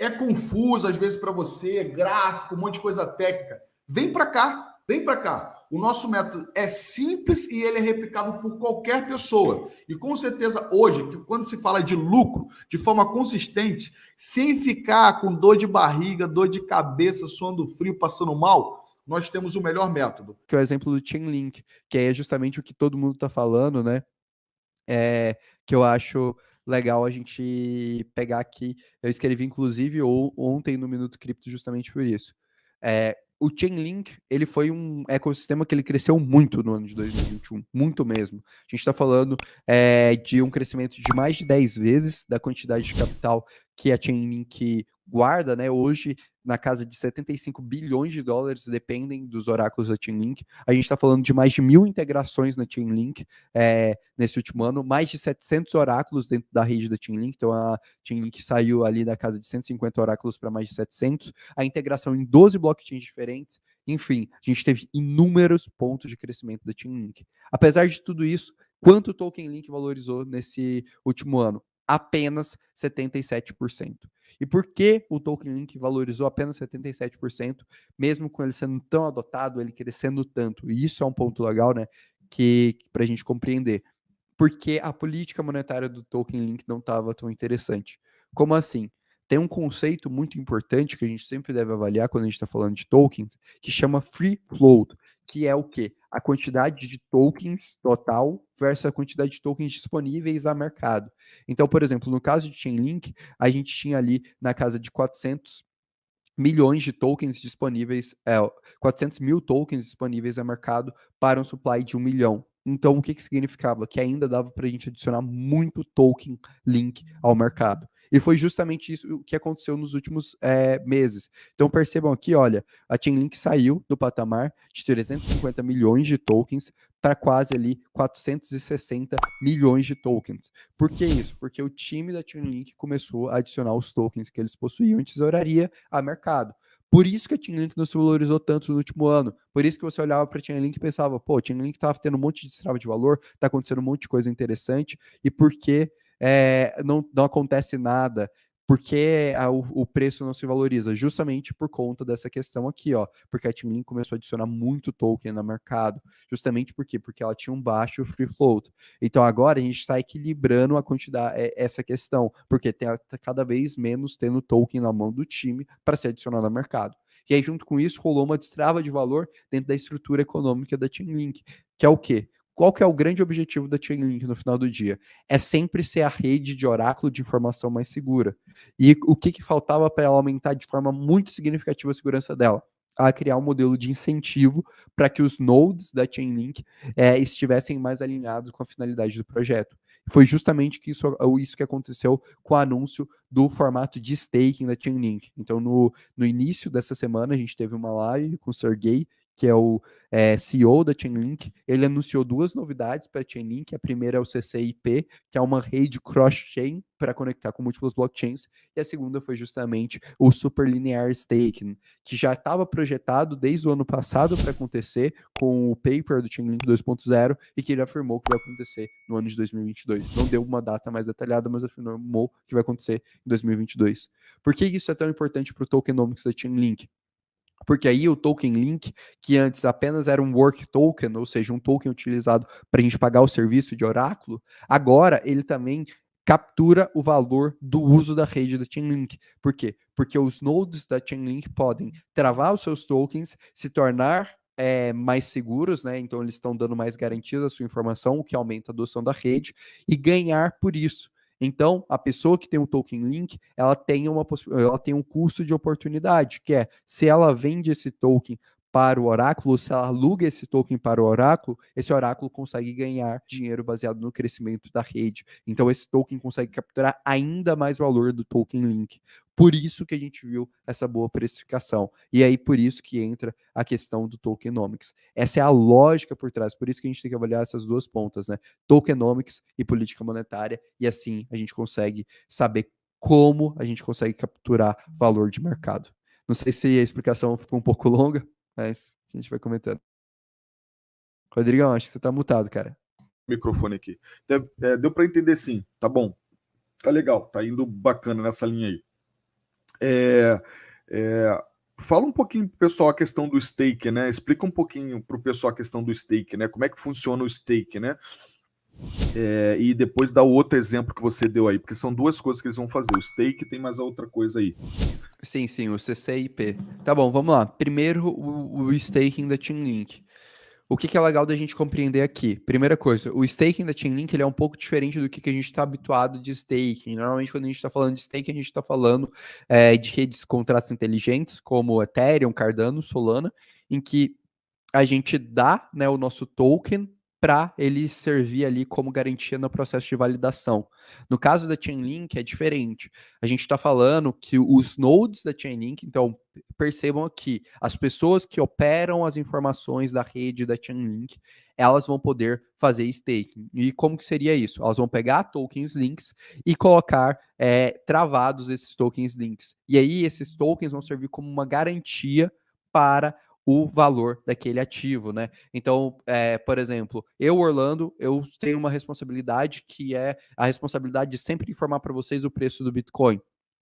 é confuso às vezes para você, gráfico, um monte de coisa técnica, vem para cá, vem para cá. O nosso método é simples e ele é replicável por qualquer pessoa. E com certeza hoje, quando se fala de lucro de forma consistente, sem ficar com dor de barriga, dor de cabeça, suando frio, passando mal, nós temos o melhor método. Que é o exemplo do Chainlink, que é justamente o que todo mundo está falando, né? Que eu acho legal a gente pegar aqui. Eu escrevi, inclusive, ontem no Minuto Cripto justamente por isso. O Chainlink, ele foi um ecossistema que ele cresceu muito no ano de 2021, muito mesmo. A gente está falando de um crescimento de mais de 10 vezes da quantidade de capital que a Chainlink guarda, né? Hoje, na casa de 75 bilhões de dólares, dependem dos oráculos da Chainlink. A gente está falando de mais de 1.000 integrações na Chainlink nesse último ano, mais de 700 oráculos dentro da rede da Chainlink, então a Chainlink saiu ali da casa de 150 oráculos para mais de 700, a integração em 12 blockchains diferentes, enfim, a gente teve inúmeros pontos de crescimento da Chainlink. Apesar de tudo isso, quanto o Token Link valorizou nesse último ano? Apenas 77%. E por que o Token Link valorizou apenas 77%, mesmo com ele sendo tão adotado, ele crescendo tanto? E isso é um ponto legal, né? Que para a gente compreender. Porque a política monetária do Token Link não estava tão interessante. Como assim? Tem um conceito muito importante que a gente sempre deve avaliar quando a gente está falando de tokens, que chama free float, que é o quê? A quantidade de tokens total versus a quantidade de tokens disponíveis a mercado. Então, por exemplo, no caso de Chainlink, a gente tinha ali na casa de 400 milhões de tokens disponíveis, 400 mil tokens disponíveis a mercado para um supply de 1 milhão. Então, o que significava? Que ainda dava para a gente adicionar muito token link ao mercado. E foi justamente isso que aconteceu nos últimos meses. Então, percebam aqui, olha, a Chainlink saiu do patamar de 350 milhões de tokens para quase ali 460 milhões de tokens. Por que isso? Porque o time da Chainlink começou a adicionar os tokens que eles possuíam em tesouraria a mercado. Por isso que a Chainlink não se valorizou tanto no último ano. Por isso que você olhava para a Chainlink e pensava, pô, a Chainlink estava tendo um monte de destrava de valor, está acontecendo um monte de coisa interessante, e por que não acontece nada? Por que o preço não se valoriza? Justamente por conta dessa questão aqui, ó. Porque a Chainlink começou a adicionar muito token no mercado. Justamente por quê? Porque ela tinha um baixo free float. Então agora a gente está equilibrando a quantidade, essa questão, porque tem cada vez menos tendo token na mão do time para ser adicionado ao mercado. E aí, junto com isso, rolou uma destrava de valor dentro da estrutura econômica da Chainlink, que é o quê? Qual que é o grande objetivo da Chainlink no final do dia? É sempre ser a rede de oráculo de informação mais segura. E o que faltava para ela aumentar de forma muito significativa a segurança dela? A criar um modelo de incentivo para que os nodes da Chainlink estivessem mais alinhados com a finalidade do projeto. Foi justamente isso que aconteceu com o anúncio do formato de staking da Chainlink. Então, no início dessa semana, a gente teve uma live com o Sergey, que é o CEO da Chainlink. Ele anunciou duas novidades para a Chainlink. A primeira é o CCIP, que é uma rede cross-chain para conectar com múltiplas blockchains, e a segunda foi justamente o Super Linear Staking, que já estava projetado desde o ano passado para acontecer com o paper do Chainlink 2.0 e que ele afirmou que vai acontecer no ano de 2022. Não deu uma data mais detalhada, mas afirmou que vai acontecer em 2022. Por que isso é tão importante para o tokenomics da Chainlink? Porque aí o token link, que antes apenas era um work token, ou seja, um token utilizado para a gente pagar o serviço de oráculo, agora ele também captura o valor do uso da rede da Chainlink. Por quê? Porque os nodes da Chainlink podem travar os seus tokens, se tornar mais seguros, né? Então eles estão dando mais garantias à sua informação, o que aumenta a adoção da rede, e ganhar por isso. Então, a pessoa que tem um token link, ela tem um custo de oportunidade, que é, se ela vende esse token para o oráculo, se ela aluga esse token para o oráculo, esse oráculo consegue ganhar dinheiro baseado no crescimento da rede. Então, esse token consegue capturar ainda mais valor do token link. Por isso que a gente viu essa boa precificação. E aí, por isso que entra a questão do tokenomics. Essa é a lógica por trás, por isso que a gente tem que avaliar essas duas pontas, né? Tokenomics e política monetária, e assim a gente consegue saber como a gente consegue capturar valor de mercado. Não sei se a explicação ficou um pouco longa, mas a gente vai comentando. Rodrigão, acho que você tá mutado, cara. Microfone aqui. Deu para entender sim, tá bom. Tá legal, tá indo bacana nessa linha aí. É, é, fala um pouquinho pro pessoal a questão do stake, né? Explica um pouquinho pro pessoal a questão do stake, né? Como é que funciona o stake, né? E depois dá o outro exemplo que você deu aí, porque são duas coisas que eles vão fazer. O stake tem mais a outra coisa aí. Sim, sim, o CCIP. Tá bom, vamos lá. Primeiro, o staking da Chainlink. O que é legal da gente compreender aqui? Primeira coisa, o staking da Chainlink ele é um pouco diferente do que a gente está habituado de staking. Normalmente, quando a gente está falando de staking, a gente está falando de redes de contratos inteligentes, como Ethereum, Cardano, Solana, em que a gente dá, né, o nosso token para ele servir ali como garantia no processo de validação. No caso da Chainlink é diferente. A gente está falando que os nodes da Chainlink, então percebam aqui, as pessoas que operam as informações da rede da Chainlink, elas vão poder fazer staking. E como que seria isso? Elas vão pegar tokens links e colocar travados esses tokens links. E aí esses tokens vão servir como uma garantia para o valor daquele ativo, né? Então, por exemplo, eu, Orlando, eu tenho uma responsabilidade que é a responsabilidade de sempre informar para vocês o preço do Bitcoin.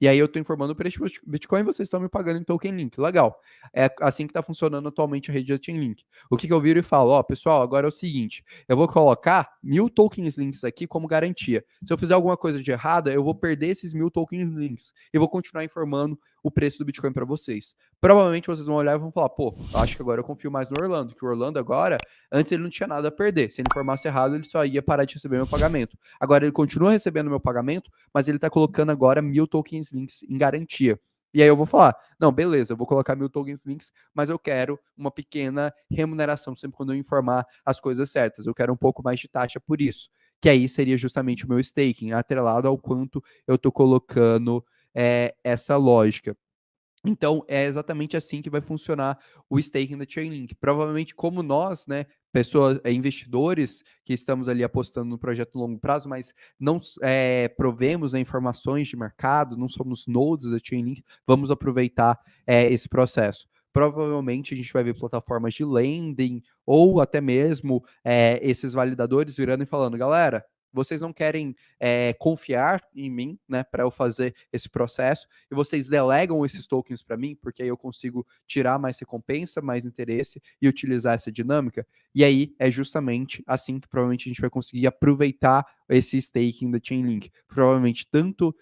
E aí eu estou informando o preço do Bitcoin e vocês estão me pagando em token link. Legal. É assim que está funcionando atualmente a rede da Chainlink. O que eu viro e falo, ó, pessoal, agora é o seguinte, eu vou colocar 1000 tokens links aqui como garantia. Se eu fizer alguma coisa de errada, eu vou perder esses 1000 tokens links e vou continuar informando o preço do Bitcoin para vocês. Provavelmente vocês vão olhar e vão falar, pô, acho que agora eu confio mais no Orlando, que o Orlando agora, antes ele não tinha nada a perder. Se ele informasse errado, ele só ia parar de receber meu pagamento. Agora ele continua recebendo meu pagamento, mas ele está colocando agora 1000 tokens links em garantia. E aí eu vou falar, não, beleza, eu vou colocar 1000 tokens links, mas eu quero uma pequena remuneração sempre quando eu informar as coisas certas. Eu quero um pouco mais de taxa por isso. Que aí seria justamente o meu staking, atrelado ao quanto eu estou colocando essa lógica. Então, é exatamente assim que vai funcionar o staking da Chainlink. Provavelmente, como nós, né, pessoas, investidores que estamos ali apostando no projeto longo prazo, mas não provemos, né, informações de mercado, não somos nodes da Chainlink, vamos aproveitar esse processo. Provavelmente a gente vai ver plataformas de lending ou até mesmo esses validadores virando e falando, galera, vocês não querem confiar em mim, né, para eu fazer esse processo, e vocês delegam esses tokens para mim, porque aí eu consigo tirar mais recompensa, mais interesse e utilizar essa dinâmica. E aí é justamente assim que provavelmente a gente vai conseguir aproveitar esse staking da Chainlink. Provavelmente tanto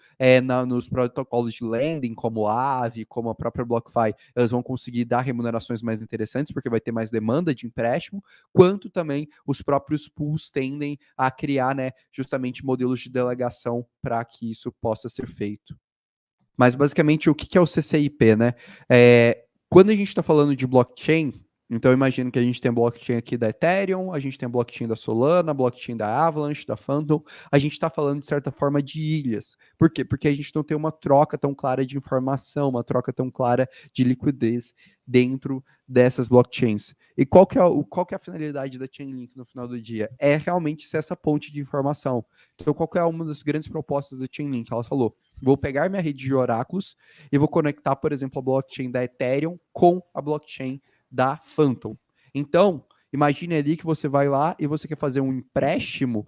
nos protocolos de lending, como o Aave, como a própria BlockFi, elas vão conseguir dar remunerações mais interessantes, porque vai ter mais demanda de empréstimo, quanto também os próprios pools tendem a criar, né, justamente modelos de delegação para que isso possa ser feito. Mas basicamente o que é o CCIP, né? Quando a gente está falando de blockchain, então eu imagino que a gente tem a blockchain aqui da Ethereum, a gente tem a blockchain da Solana, a blockchain da Avalanche, da Phantom, a gente está falando de certa forma de ilhas. Por quê? Porque a gente não tem uma troca tão clara de informação, uma troca tão clara de liquidez dentro dessas blockchains. E qual que é a finalidade da Chainlink no final do dia? É realmente ser essa ponte de informação. Então, qual que é uma das grandes propostas da Chainlink? Ela falou, vou pegar minha rede de oráculos e vou conectar, por exemplo, a blockchain da Ethereum com a blockchain da Phantom. Então, imagine ali que você vai lá e você quer fazer um empréstimo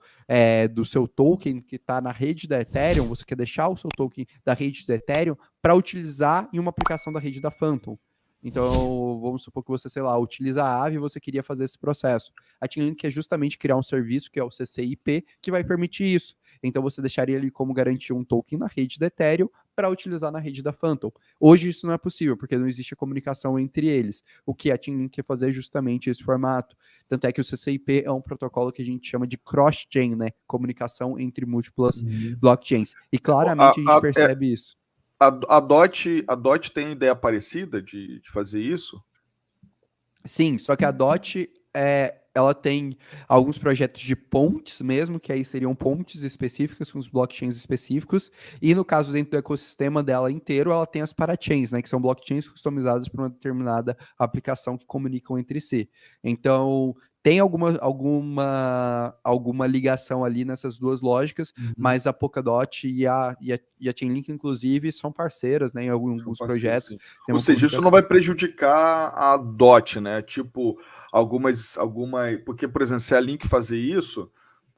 do seu token que está na rede da Ethereum, você quer deixar o seu token da rede da Ethereum para utilizar em uma aplicação da rede da Phantom. Então, vamos supor que você, sei lá, utiliza a Aave e você queria fazer esse processo. A Chainlink quer justamente criar um serviço, que é o CCIP, que vai permitir isso. Então, você deixaria ali como garantir um token na rede da Ethereum para utilizar na rede da Phantom. Hoje isso não é possível, porque não existe a comunicação entre eles. O que a Chainlink quer fazer é justamente esse formato. Tanto é que o CCIP é um protocolo que a gente chama de cross-chain, né? Comunicação entre múltiplas blockchains. E claramente a gente percebe isso. A DOT tem ideia parecida de fazer isso? Sim, só que a DOT ela tem alguns projetos de pontes mesmo, que aí seriam pontes específicas com os blockchains específicos, e no caso dentro do ecossistema dela inteiro, ela tem as parachains, né, que são blockchains customizadas para uma determinada aplicação que comunicam entre si. Então, tem alguma ligação ali nessas duas lógicas, mas a Polkadot e a Chainlink, inclusive, são parceiras, né, em alguns projetos. Sim. Ou seja, isso não vai prejudicar a DOT, né? Tipo, algumas. Porque, por exemplo, se a Link fazer isso,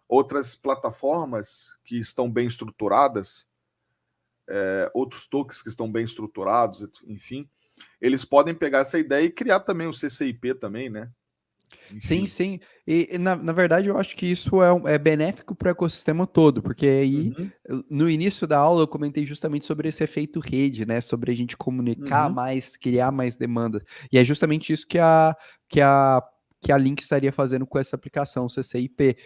outras plataformas que estão bem estruturadas outros tokens que estão bem estruturados, enfim, eles podem pegar essa ideia e criar também o CCIP também, né? Sim, Enfim. sim. E na verdade eu acho que isso é benéfico para o ecossistema todo, porque aí Uhum, no início da aula eu comentei justamente sobre esse efeito rede, né? Sobre a gente comunicar uhum. mais, criar mais demanda. E é justamente isso que a Link estaria fazendo com essa aplicação CCIP,